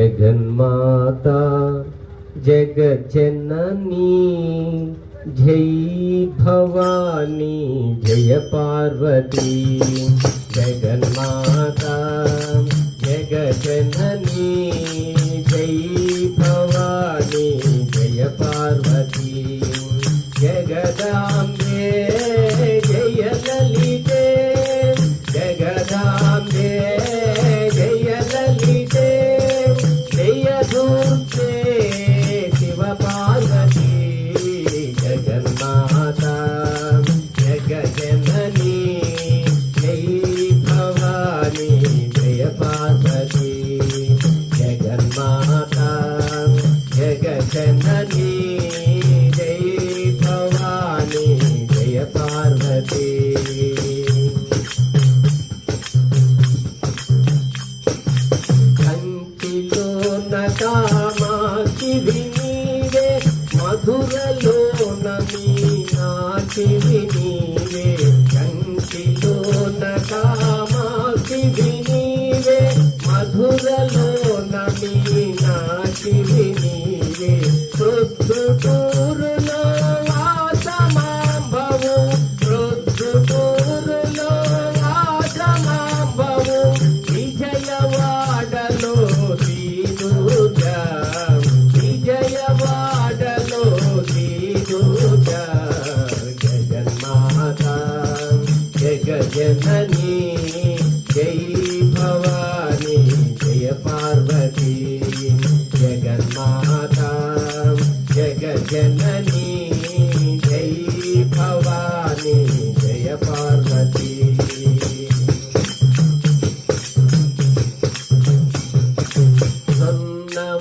జగన్మాతా జగజ్జననీ జై భవానీ జయ పార్వతీ జగన్మాతా జగజ్జననీ జై భవానీ జయ పార్వతీ జగదాంబే జయ లలితే జగదాంబే జయ లలితే జయ దుర్గే శివ పార్వతీ జగన్మాతా జగజననీ జై భవానీ జయ పార్వతీ జగన్మాతా జగజననీ జై భవానీ జయ పార్వతీ కామాక్షివి నీవే మధురలోన మీనాక్షివి నీవే కంచిలోన కామాక్షివి నీవే మధురలోన మీనాక్షివి నీవే ప్రొద్దుటూరులో వాసమాంబవు ప్రొద్దుటూరులో వాసమాంబవు విజయవాడలో విజయవాడలో శ్రీదుర్గా జగన్మాతా జగజననీ జై భవానీ జయ పార్వతీ జగన్మాతా జగజననీ జై భవానీ జయ పార్వతీ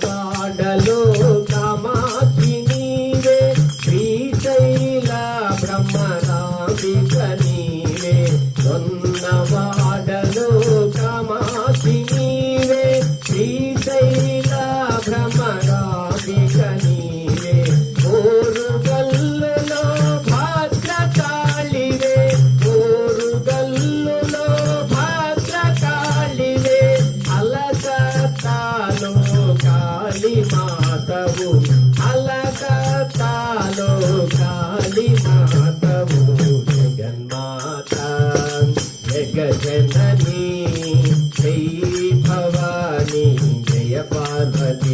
వాడలో కామాక్షి నీవే శ్రీశైల బ్రహ్మరాంబిక నీవే వాడలో కామాక్షి నీవే శ్రీశైల భ్రమరాంబిక నీవే ఓరుగల్లులో భద్రకాళివే ఓరుగల్లులో భద్రకాళివే అలకత్తాలో కాళీ మాతవు అలకత్తాలో కాళీ మాతవు జగన్మాతా జగజననీ జై భవానీ జయ పార్వతీ